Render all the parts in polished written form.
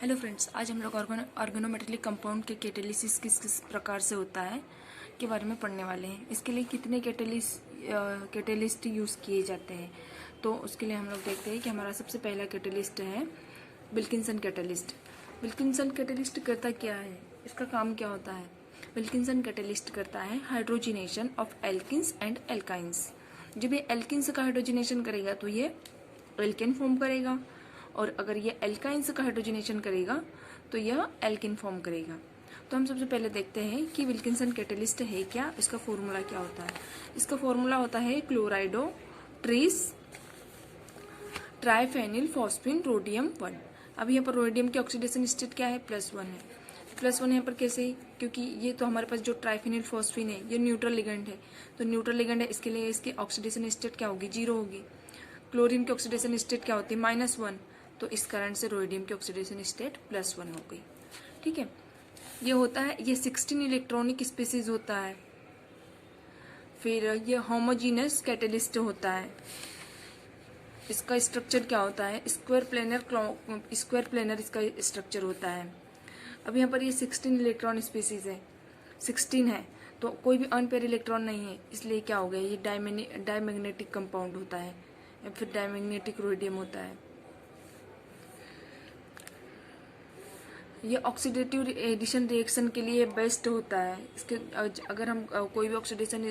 Hello friends, आज हम लोग ऑर्गेनोमेटेलिक कंपाउंड के कैटेलिसिस किस किस प्रकार से होता है के बारे में पढ़ने वाले हैं। इसके लिए कितने कैटेलिस्ट यूज़ किए जाते हैं, तो उसके लिए हम लोग देखते हैं कि हमारा सबसे पहला कैटेलिस्ट है विल्किंसन कैटेलिस्ट। विल्किंसन कैटेलिस्ट करता क्या है, इसका काम क्या होता है? विल्किंसन कैटेलिस्ट करता है hydrogenation of alkenes and alkynes. जब ये एल्किन्स का हाइड्रोजिनेशन करेगा तो ये एल्केन फॉर्म करेगा, और अगर ये एल्काइंस का हाइड्रोजनेशन करेगा तो यह एल्किन फॉर्म करेगा। तो हम सबसे पहले देखते हैं कि विल्किंसन कैटेलिस्ट है क्या, इसका फॉर्मूला क्या होता है। इसका फॉर्मूला होता है क्लोराइडो ट्रीस ट्राइफेनिल फॉस्फिन रोडियम 1। अब यहाँ पर रोडियम की ऑक्सीडेशन स्टेट क्या है, +1 है। +1 यहाँ पर कैसे, क्योंकि ये तो हमारे पास जो ट्राइफेनिल फॉस्फिन है ये न्यूट्रल लिगेंड है, तो न्यूट्रल लिगेंड है, इसके लिए इसकी ऑक्सीडेशन स्टेट क्या होगी, 0 होगी। क्लोरीन की ऑक्सीडेशन स्टेट क्या होती है, -1, तो इस कारण से रोडियम की ऑक्सीडेशन स्टेट +1 हो गई। ठीक है, ये होता है, ये 16 इलेक्ट्रॉनिक स्पीसीज होता है। फिर ये होमोजीनस कैटेलिस्ट होता है। इसका स्ट्रक्चर क्या होता है, स्क्वायर प्लेनर इसका स्ट्रक्चर होता है। अब यहाँ पर ये 16 इलेक्ट्रॉन स्पीसीज है, 16 है, तो कोई भी अनपेयर इलेक्ट्रॉन नहीं है, इसलिए क्या हो गया, ये डायमैग्नेटिक कंपाउंड होता है या फिर डायमैग्नेटिक रोडियम होता है। ये ऑक्सीडेटिव एडिशन रिएक्शन के लिए बेस्ट होता है। इसके अगर हम कोई भी ऑक्सीडेशन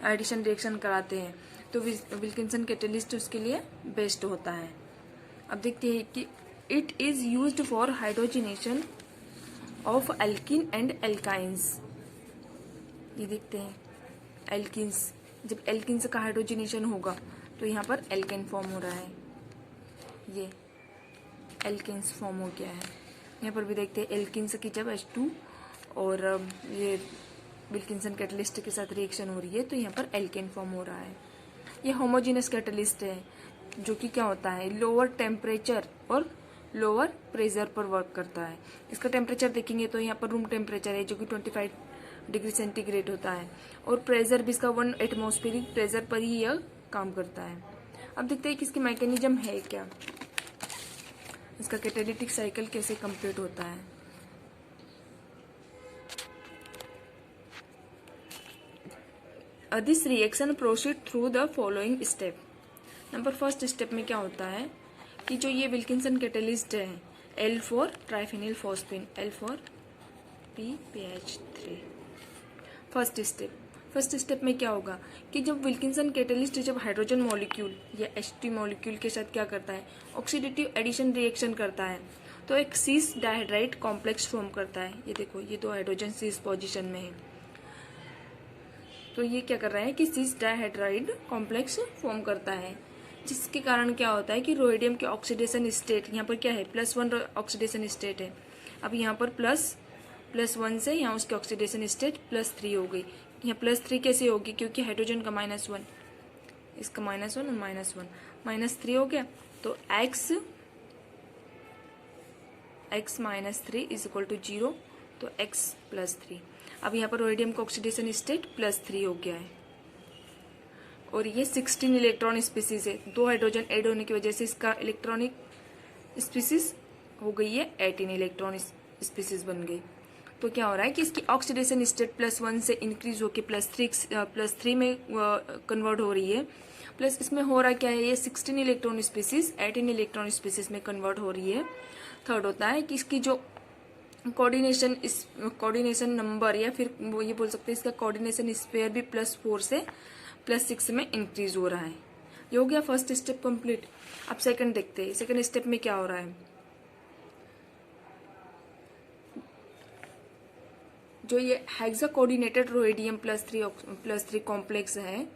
एडिशन रिएक्शन कराते हैं तो विल्किंसन कैटेलिस्ट उसके लिए बेस्ट होता है। अब देखते हैं कि it is used for hydrogenation of alkene and alkynes. ये देखते हैं एल्किन्स, जब एल्किन्स का हाइड्रोजिनेशन होगा तो यहाँ पर एल्केन फॉर्म हो रहा है, ये एल्किन्स फॉर्म हो गया है। यहाँ पर भी देखते हैं एल्किन्स की जब H2 और ये विल्किंसन कैटेलिस्ट के साथ रिएक्शन हो रही है तो यहाँ पर एल्केन फॉर्म हो रहा है। ये होमोजीनस कैटेलिस्ट है, जो कि क्या होता है, लोअर टेम्परेचर और लोअर प्रेशर पर वर्क करता है। इसका टेम्परेचर देखेंगे तो यहाँ पर रूम टेम्परेचर है जो कि 25 डिग्री सेंटीग्रेड होता है, और प्रेशर भी इसका 1 एटमॉस्फेरिक प्रेशर पर ही यह काम करता है। अब देखते हैं कि इसकी मैकेनिज्म है क्या, इसका कैटेलिटिक साइकिल कैसे कंप्लीट होता है। This reaction proceed through the following step. Number first step में क्या होता है कि जो ये विल्किंसन कैटेलिस्ट है L4 ट्राइफेनिल phosphine, L4 PPH3। First step में क्या होगा कि जब विल्किंसन कैटेलिस्ट जब हाइड्रोजन मॉलिक्यूल या H2 मॉलिक्यूल के साथ क्या करता है, ऑक्सीडेटिव एडिशन रिएक्शन करता है, तो एक सीस डाइहाइड्राइड कॉम्प्लेक्स फॉर्म करता है। ये देखो, ये 2 हाइड्रोजन सीस पोजीशन में है, तो ये क्या कर रहा है कि सीस डाइहाइड्राइड कॉम्प्लेक्स फॉर्म करता है, जिसके कारण क्या होता है कि रोडियम के ऑक्सीडेशन स्टेट यहाँ पर क्या है, +1 ऑक्सीडेशन स्टेट है। अब यहाँ पर +1 से यहाँ उसकी ऑक्सीडेशन स्टेट +3 हो गई। यहाँ +3 कैसे होगी, क्योंकि हाइड्रोजन का -1, इसका -1 और -1, -3 हो गया, तो x -3 इज इक्वल टू 0, तो x +3। अब यहाँ पर रोडियम का ऑक्सीडेशन स्टेट +3 हो गया है, और ये 16 इलेक्ट्रॉन स्पीसीज है। 2 हाइड्रोजन ऐड होने की वजह से इसका इलेक्ट्रॉनिक स्पीसीज हो गई है 18 इलेक्ट्रॉन स्पीसीज बन गई। तो क्या हो रहा है कि इसकी ऑक्सीडेशन स्टेट +1 से इंक्रीज होकर +3 में कन्वर्ट हो रही है, प्लस इसमें हो रहा क्या है, ये 16 इलेक्ट्रॉन स्पीसीज 18 इलेक्ट्रॉन स्पीसीज में कन्वर्ट हो रही है। थर्ड होता है कि इसकी जो कोऑर्डिनेशन नंबर, या फिर वो ये बोल सकते हैं इसका कोऑर्डिनेशन स्पेयर भी +4 से +6 में इंक्रीज हो रहा है। ये हो गया फर्स्ट स्टेप कंप्लीट। अब सेकंड देखते हैं, सेकंड स्टेप में क्या हो रहा है। जो ये हेक्सा कोऑर्डिनेटेड रोडियम +3 कॉम्प्लेक्स है,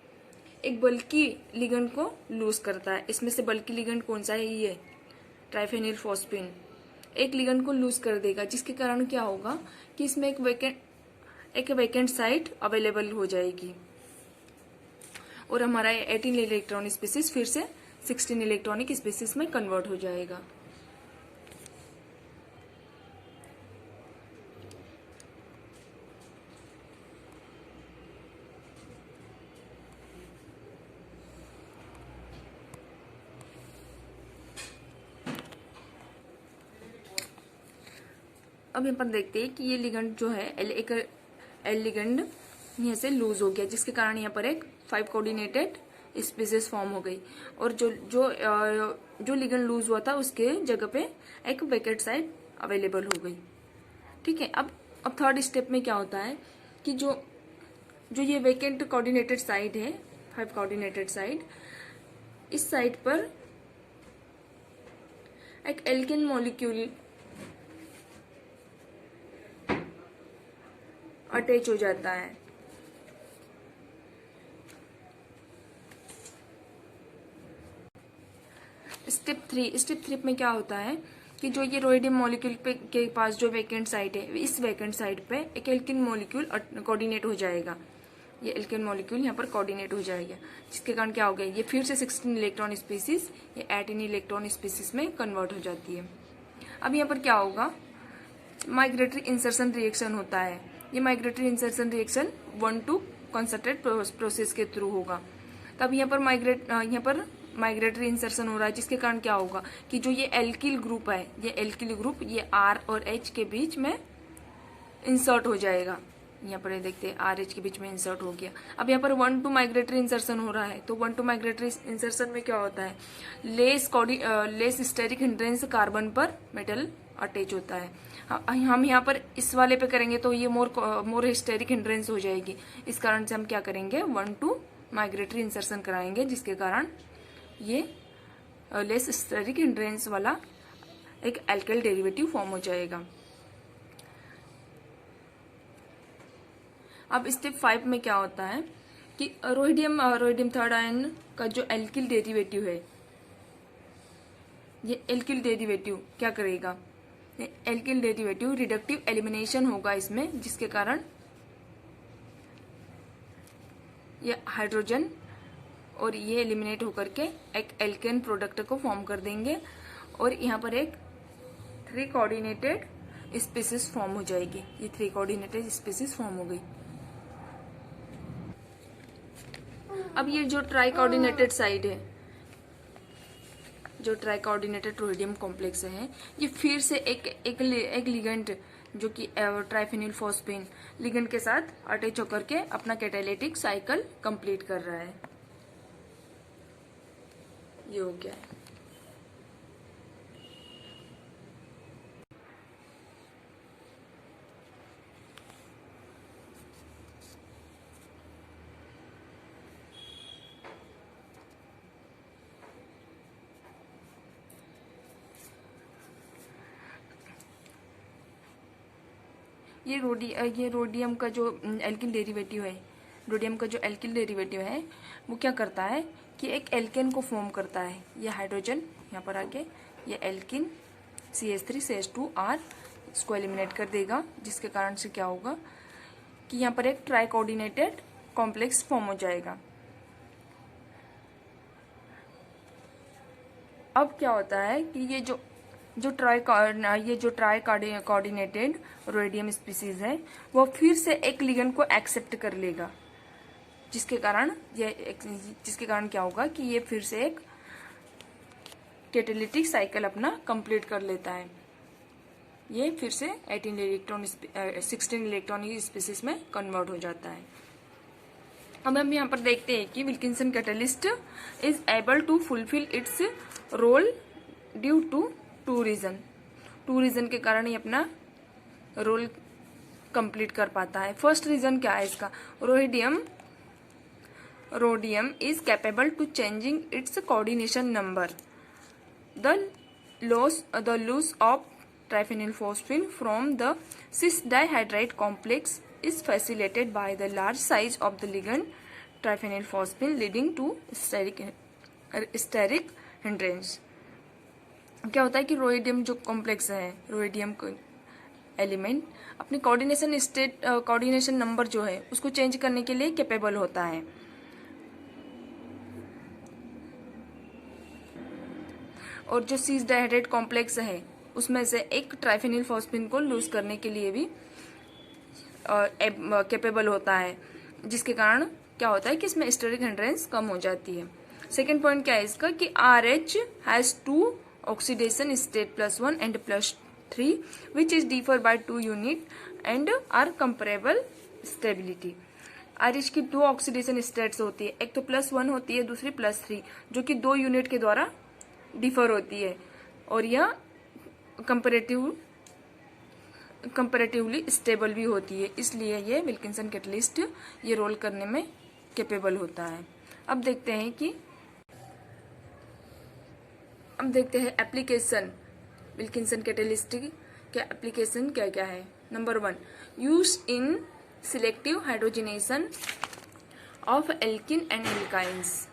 एक बल्कि लिगेंड को लूज करता है। इसमें से बल्कि लिगेंड कौन सा है, ये ट्राइफेनिल फॉस्फिन एक लिगेंड को लूज कर देगा, जिसके कारण क्या होगा कि इसमें एक वैकेंट साइट अवेलेबल हो जाएगी, और हमारा 18 इलेक्ट्रॉनिक स्पीसीज फिर से 16 इलेक्ट्रॉनिक स्पीसीज में कन्वर्ट हो जाएगा। अब यहाँ पर देखते हैं कि ये लिगेंड जो है एल लिगेंड यहाँ से लूज हो गया, जिसके कारण यहाँ पर एक 5 कोऑर्डिनेटेड स्पीसीज फॉर्म हो गई, और जो लिगेंड लूज हुआ था उसके जगह पे एक वैकेंट साइट अवेलेबल हो गई। ठीक है। अब थर्ड स्टेप में क्या होता है कि जो ये वैकेंट कोऑर्डिनेटेड साइट है, 5 कोऑर्डिनेटेड साइट, इस साइट पर एक एल्केन मॉलिक्यूल अटैच हो जाता है। स्टेप 3 में क्या होता है कि जो ये रोइडियम मॉलिक्यूल के पास जो वैकेंट साइट है, इस वैकेंट साइट पे एक एल्केन मॉलिक्यूल कोऑर्डिनेट हो जाएगा। ये एल्केन मॉलिक्यूल यहाँ पर कोऑर्डिनेट हो जाएगा, जिसके कारण क्या हो गया, ये फिर से 16 इलेक्ट्रॉन स्पीसीज ये 18 इलेक्ट्रॉन स्पीसीज में कन्वर्ट हो जाती है। अब यहाँ पर क्या होगा, माइग्रेटरी इंसर्शन रिएक्शन होता है। ये migratory insertion reaction 1-2 concentrate process के थ्रू होगा। तब यहाँ पर माइग्रेटरी इंसर्शन हो रहा है, जिसके कारण क्या होगा कि जो ये एल्किल ग्रुप है, ये एल्किल ग्रुप ये R और H के बीच में इंसर्ट हो जाएगा। यहाँ पर देखते हैं RH के बीच में इंसर्ट हो गया। अब यहाँ पर 1-2 माइग्रेटरी इंसर्शन हो रहा है, तो 1-2 माइग्रेटरी इंसर्शन में क्या होता है, लेस स्टेरिक हिंड्रेंस कार्बन पर मेटल अटैच होता है। हम यहाँ पर इस वाले पे करेंगे तो ये मोर हिस्टेरिक हिंड्रेंस हो जाएगी। इस कारण से हम क्या करेंगे, 1-2 माइग्रेटरी इंसर्शन कराएंगे, जिसके कारण ये लेस स्टेरिक हिंड्रेंस वाला एक एल्काइल डेरिवेटिव फॉर्म हो जाएगा। अब स्टेप 5 में क्या होता है कि रोहिडियम थर्ड आयन का जो एल्किल डेरिवेटिव है, ये एल्किल डेरिवेटिव क्या करेगा, एल्किल डेरिवेटिव रिडक्टिव एलिमिनेशन होगा इसमें, जिसके कारण ये हाइड्रोजन और ये एलिमिनेट होकर के एक एल्केन प्रोडक्ट को फॉर्म कर देंगे, और यहाँ पर एक 3 कोऑर्डिनेटेड स्पीसीज फॉर्म हो जाएगी। ये 3 कोऑर्डिनेटेड स्पीसीज फॉर्म हो गई। अब ये जो ट्राई कोऑर्डिनेटेड साइड है, जो ट्राई कोऑर्डिनेटेड रोहिडियम कॉम्प्लेक्स है, ये फिर से एक लिगेंड जो कि ट्राइफेनिल फॉस्फेन लिगेंड के साथ अटैच होकर के अपना कैटालिटिक साइकिल कंप्लीट कर रहा है। ये हो गया है। ये रोडियम का जो एल्किल डेरिवेटिव है, रोडियम का जो एल्किल डेरिवेटिव है वो क्या करता है कि एक एल्केन को फॉर्म करता है। ये हाइड्रोजन यहाँ पर आके ये एल्किन CH3CH2R इसको एलिमिनेट कर देगा, जिसके कारण से क्या होगा कि यहाँ पर एक ट्राई कोऑर्डिनेटेड कॉम्प्लेक्स फॉर्म हो जाएगा। अब क्या होता है कि ये जो ट्राई कोऑर्डिनेटेड रोडियम स्पीसीज है वो फिर से एक लिगेंड को एक्सेप्ट कर लेगा, जिसके कारण क्या होगा कि ये फिर से एक कैटालिटिक साइकिल अपना कंप्लीट कर लेता है। ये फिर से 16 इलेक्ट्रॉनिक स्पीसीज में कन्वर्ट हो जाता है। अब हम यहाँ पर देखते हैं कि Wilkinson catalyst is able to fulfil its role due to 2 reason के कारण ये अपना रोल कंप्लीट कर पाता है। फर्स्ट रीजन क्या है इसका, rhodium is capable to changing its coordination number. The loss of triphenylphosphine from the cis dihydride complex is facilitated by the large size of the ligand triphenylphosphine, leading to steric hindrance. क्या होता है कि rhodium जो complex है, rhodium element अपनी coordination number जो है उसको चेंज करने के लिए कैपेबल होता है। और जो सीस डाइहाइड्रेट कॉम्प्लेक्स है उसमें से एक ट्राइफेनिल फॉस्फेन को लूज करने के लिए भी कैपेबल होता है, जिसके कारण क्या होता है कि इसमें स्टेरिक हिंड्रेंस कम हो जाती है। सेकेंड पॉइंट क्या है इसका कि RH has 2 oxidation state +1 and 3 which is differ by 2 unit and are comparable stability। और इसकी दो ऑक्सीडेशन स्टेट्स होती है, एक तो +1 होती है, दूसरी +3, जो कि 2 यूनिट के द्वारा डिफर होती है और यह कंपैरेटिवली स्टेबल भी होती है, इसलिए ये विल्किंसन कैटलिस्ट ये रोल करने में कैपेबल होता है। अब देखते हैं एप्लीकेशन विल्किंसन कैटलिस्ट के एप्लीकेशन क्या क्या है। Number 1, use in selective hydrogenation of alkene and alkynes.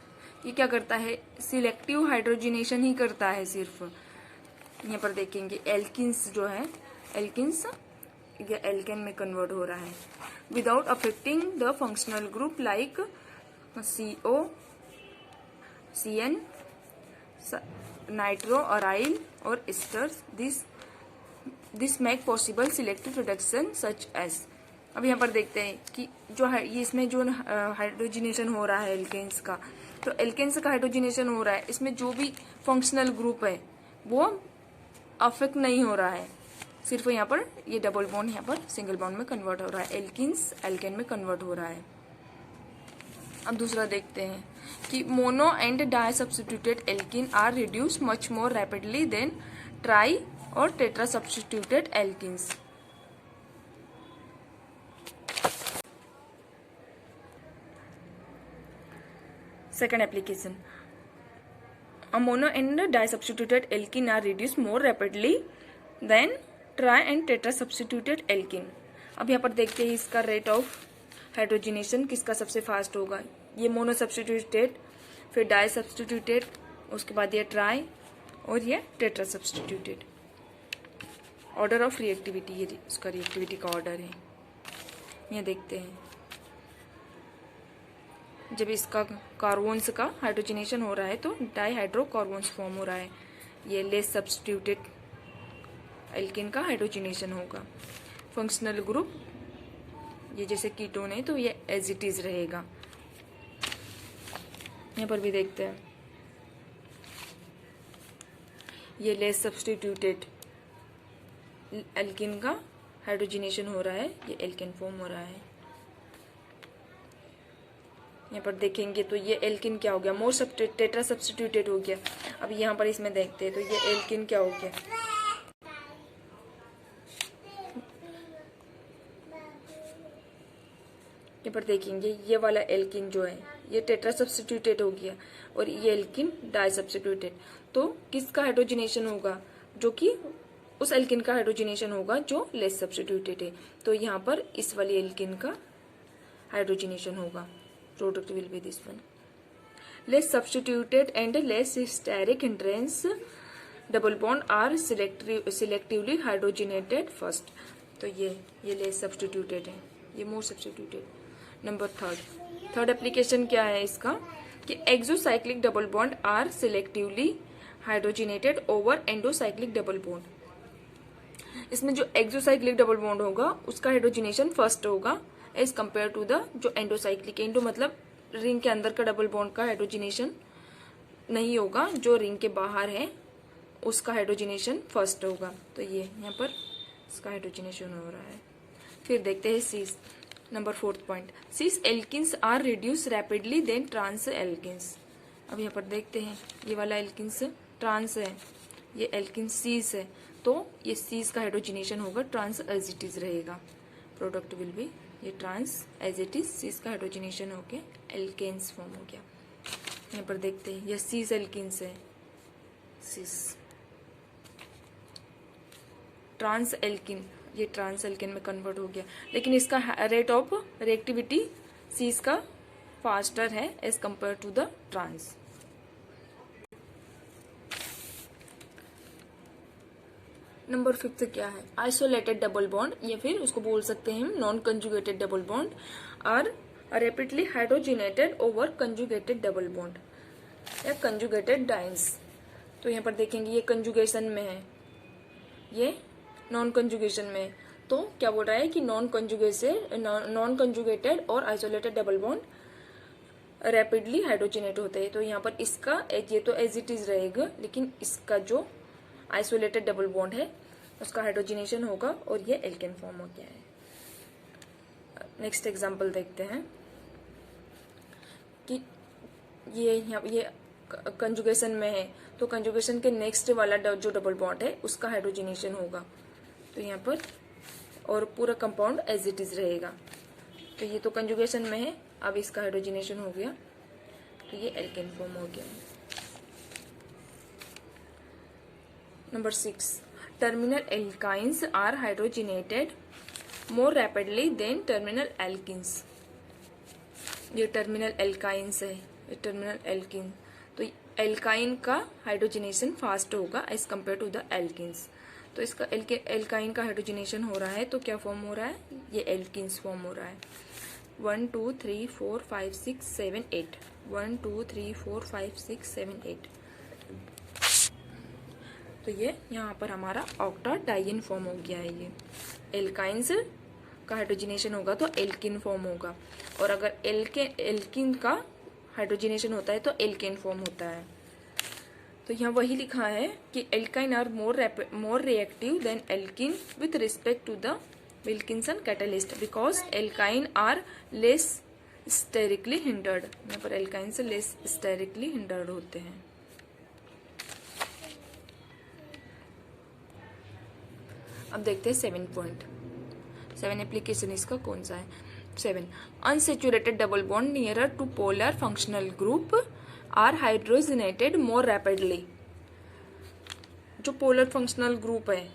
ये क्या करता है, सिलेक्टिव हाइड्रोजनेशन ही करता है सिर्फ। यहाँ पर देखेंगे एल्किन्स जो है, एल्किन्स ये एल्केन में कन्वर्ट हो रहा है without affecting the functional group like CO, CN, nitro aryl और esters. This make possible selective reduction such as. अब यहाँ पर देखते हैं कि जो है ये इसमें जो हाइड्रोजनेशन हो रहा है एल्केन्स का, तो एल्केन्स का हाइड्रोजनेशन हो रहा है, इसमें जो भी फंक्शनल ग्रुप है वो अफेक्ट नहीं हो रहा है, सिर्फ यहाँ पर ये डबल बॉन्ड यहाँ पर सिंगल बॉन्ड में कन्वर्ट हो रहा है, एल्किन्स एल्केन में कन्वर्ट हो रहा है। अब दूसरा देखते हैं कि mono and di substituted alkene are reduce much more rapidly than tri और tetra substituted alkenes. Second application, a mono and disubstituted alkene are reduced more rapidly than tri and tetra substituted alkene। अब यहाँ पर देखते हैं इसका rate of hydrogenation किसका सबसे fast होगा। ये मोनो सब्स्टिट्यूटेड, फिर डाई सब्स्टिट्यूटेड, उसके बाद ये ट्राई और ये tetra substituted. Order of reactivity, ये उसका रिएक्टिविटी का ऑर्डर है। यहाँ देखते हैं जब इसका कार्बोन्स का हाइड्रोजनेशन हो रहा है तो डाई हाइड्रो कार्बोन्स फॉर्म हो रहा है, ये लेस सब्स्टिट्यूटेड एल्केन का हाइड्रोजनेशन होगा। फंक्शनल ग्रुप ये जैसे कीटोन है तो ये एज इट इज रहेगा। यहाँ पर भी देखते हैं ये लेस सब्स्टिट्यूटेड एल्केन का हाइड्रोजनेशन हो रहा है, ये एल्केन फॉर्म हो रहा है। यहाँ पर देखेंगे तो ये एल्किन क्या हो गया, मोर टेट्रा सब्स्टिट्यूटेड हो गया। अब यहाँ पर इसमें देखते हैं तो ये एल्किन क्या हो गया, यहाँ पर देखेंगे ये वाला एल्किन जो है ये टेट्रा सब्स्टिट्यूटेड हो गया और ये एल्किन डाई सब्स्टिट्यूटेड। तो किसका हाइड्रोजनेशन होगा, जो कि उस एल्किन का हाइड्रोजनेशन होगा जो लेस सब्स्टिट्यूटेड है। तो यहाँ पर इस वाली एल्किन का हाइड्रोजनेशन होगा। Product will be this one. Less substituted and less steric hindrance double bond are selectively hydrogenated first। तो ये less substituted है, ये more substituted। Number third application क्या है इसका कि exocyclic double bond are selectively hydrogenated over endocyclic double bond. इसमें जो एक्सोसाइक्लिक डबल बॉन्ड होगा उसका हाइड्रोजनेशन फर्स्ट होगा एज कम्पेयर टू द जो एंडोसाइक्लिक। एंडो मतलब रिंग के अंदर का डबल बॉन्ड का हाइड्रोजनेशन नहीं होगा, जो रिंग के बाहर है उसका हाइड्रोजनेशन फर्स्ट होगा। तो ये यहाँ पर इसका हाइड्रोजनेशन हो रहा है। फिर देखते हैं cis, number 4th point, cis alkenes are reduce rapidly than trans alkenes. अब यहाँ पर देखते हैं ये वाला एल्किन्स ट्रांस है, ये एल्किन सीस है, तो ये सीस का हाइड्रोजनेशन होगा, ट्रांस एज इट इज रहेगा। प्रोडक्ट विल बी ये ट्रांस एज इट इज, सीस का हाइड्रोजनेशन होके एल्केन्स फॉर्म हो गया। यहाँ पर देखते हैं ये सीस एल्किन्स है, सीस ट्रांस एल्किन, ये ट्रांस एल्किन में कन्वर्ट हो गया, लेकिन इसका रेट ऑफ रिएक्टिविटी सीस का फास्टर है as compared to the trans. Number 5 क्या है, आइसोलेटेड डबल बॉन्ड या फिर उसको बोल सकते हैं हम non conjugated double bond are rapidly hydrogenated over conjugated double bond या कंजुगेटेड डाइन्स। तो यहाँ पर देखेंगे ये कंजुगेशन में है, ये नॉन कंजुगेशन में है। तो क्या बोल रहा है कि नॉन कंजुगेटेड और आइसोलेटेड डबल बॉन्ड रैपिडली हाइड्रोजनेट होते हैं। तो यहाँ पर इसका ये तो एज इट इज रहेगा, लेकिन इसका जो आइसोलेटेड डबल बॉन्ड है उसका हाइड्रोजिनेशन होगा और ये एल्केन फॉर्म हो गया है। नेक्स्ट एग्जांपल देखते हैं कि ये कंजुगेशन में है, तो कंजुगेशन के नेक्स्ट वाला जो डबल बॉन्ड है उसका हाइड्रोजिनेशन होगा। तो यहाँ पर और पूरा कंपाउंड एज इट इज रहेगा। तो ये तो कंजुगेशन में है, अब इसका हाइड्रोजिनेशन हो गया, तो ये एल्केन फॉर्म हो गया। Number 6, terminal alkynes are hydrogenated more rapidly than terminal alkenes. ये टर्मिनल एल्काइंस है, ये टर्मिनल एल्किन, तो एल्काइन का हाइड्रोजिनेशन फास्ट होगा as compare to the alkenes. तो इसका एल्काइन का हाइड्रोजिनेशन हो रहा है तो क्या फॉर्म हो रहा है, ये एल्किन्स फॉर्म हो रहा है। 1 2 3 4 5 6 7 8 1 2 3 4 5 6 7 8। तो ये यहाँ पर हमारा ऑक्टाडाइइन फॉर्म हो गया है। ये एल्काइंस का हाइड्रोजिनेशन होगा तो एल्किन फॉर्म होगा, और अगर एल्किन का हाइड्रोजिनेशन होता है तो एल्केन फॉर्म होता है। तो यहाँ वही लिखा है कि alkyne are more reactive than alkene with respect to the Wilkinson catalyst because alkyne are less sterically hindered. यहाँ पर एल्काइन से लेस स्टेरिकली हिंडर्ड होते हैं। अब देखते हैं 7 एप्लीकेशन इसका कौन सा है। 7, unsaturated double bond nearer to polar functional group are hydrogenated more rapidly. जो पोलर फंक्शनल ग्रुप है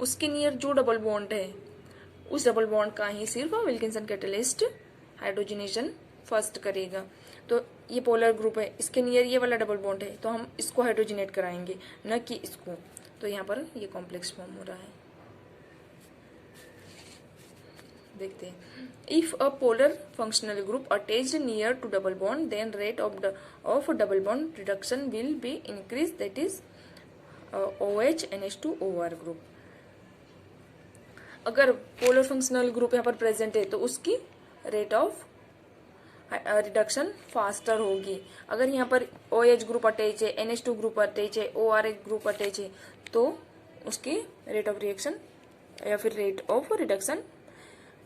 उसके नियर जो डबल बॉन्ड है उस डबल बॉन्ड का ही सिर्फ विल्किंसन कैटलिस्ट हाइड्रोजनेशन फर्स्ट करेगा। तो ये पोलर ग्रुप है, इसके नियर ये वाला डबल बॉन्ड है तो हम इसको हाइड्रोजनेट कराएंगे, न कि इसको। तो यहाँ पर ये कॉम्प्लेक्स फॉर्म हो रहा है। देखते हैं, if a polar functional group attached near to double bond then rate of double bond reduction will be increase, that is OH NH2 OR group. अगर पोलर फंक्शनल ग्रुप यहाँ पर प्रेजेंट है तो उसकी रेट ऑफ रिडक्शन फास्टर होगी। अगर यहाँ पर OH ग्रुप अटैच है, NH2 ग्रुप अटैच है, OR ग्रुप अटैच है तो उसकी रेट ऑफ रिएक्शन या फिर रेट ऑफ रिडक्शन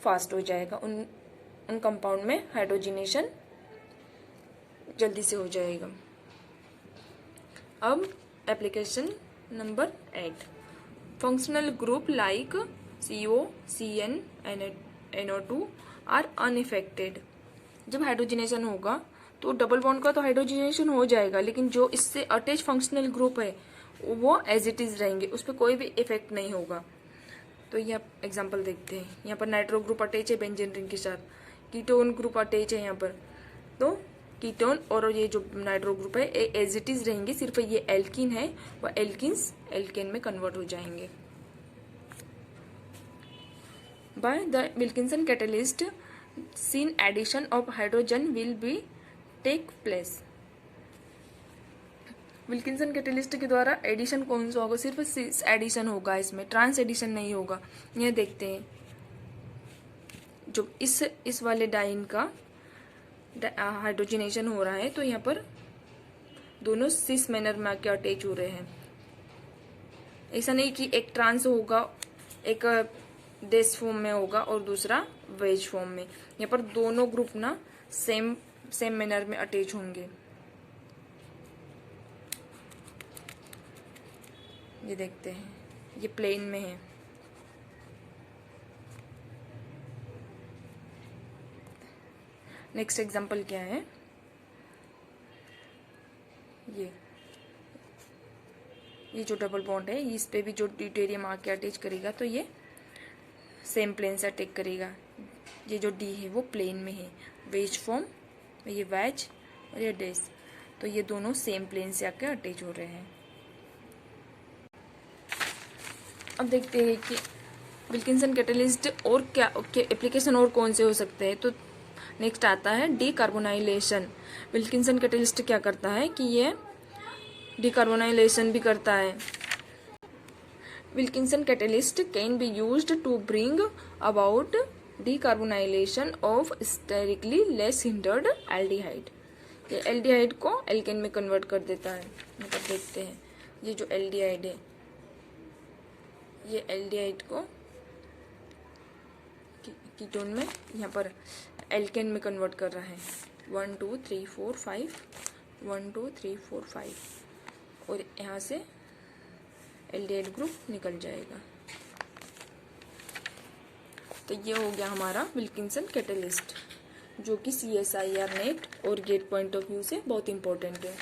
फास्ट हो जाएगा। उन कंपाउंड में हाइड्रोजिनेशन जल्दी से हो जाएगा। अब application number 8, functional group like CO, CN, NO2 are unaffected. जब हाइड्रोजिनेशन होगा तो डबल बॉन्ड का तो हाइड्रोजिनेशन हो जाएगा, लेकिन जो इससे अटैच फंक्शनल ग्रुप है वो एज इट इज रहेंगे, उस पर कोई भी इफेक्ट नहीं होगा। तो यह एग्जांपल देखते हैं। यहाँ पर नाइट्रो ग्रुप अटैच है बेंजीन रिंग के साथ, कीटोन ग्रुप अटैच है यहाँ पर, तो कीटोन और ये जो नाइट्रो ग्रुप है एज इट इज रहेंगे, सिर्फ ये एल्किन है वह एल्किन्स एल्केन में कन्वर्ट हो जाएंगे। By the Wilkinson catalyst cis addition of hydrogen will be take place. Wilkinson catalyst के द्वारा एडिशन कौन सा होगा, सिर्फ सिस एडिशन होगा, इसमें ट्रांस एडिशन नहीं होगा। यह देखते हैं, जो इस वाले डाइन का हाइड्रोजिनेशन हो रहा है तो यहाँ पर दोनों सिस मैनर में आके अटैच हो रहे हैं। ऐसा नहीं कि एक ट्रांस होगा, एक डेस फॉर्म में होगा और दूसरा वेज फॉर्म में। यहाँ पर दोनों ग्रुप ना सेम मैनर में अटैच होंगे। ये देखते हैं, ये प्लेन में है। नेक्स्ट एग्जांपल क्या है, ये जो डबल बॉन्ड है इस पे भी जो ड्यूटेरियम आके अटैच करेगा तो ये सेम प्लेन से अटैक करेगा। ये जो डी है वो प्लेन में है, वेज फॉर्म, ये वेज और ये डेस, तो ये दोनों सेम प्लेन से आके अटैच हो रहे हैं। अब देखते हैं कि विल्किंसन कैटलिस्ट और क्या एप्लीकेशन और कौन से हो सकते हैं। तो नेक्स्ट आता है डीकार्बोनाइलेशन। विल्किंसन कैटलिस्ट क्या करता है कि ये डीकार्बोनाइलेशन भी करता है। Wilkinson catalyst can be used to bring about decarbonylation of sterically less hindered aldehyde. ये एल्डिहाइड को एल्केन में कन्वर्ट कर देता है। मतलब देखते हैं, ये जो एल्डिहाइड है ये एल्डिहाइड को कीटोन में यहाँ पर एल्केन में कन्वर्ट कर रहा है। 1 2 3 4 5 1 2 3 4 5 और यहाँ से एल्डिहाइड ग्रुप निकल जाएगा। तो ये हो गया हमारा विल्किंसन कैटलिस्ट, जो कि CSIR नेट और गेट पॉइंट ऑफ व्यू से बहुत इंपॉर्टेंट है।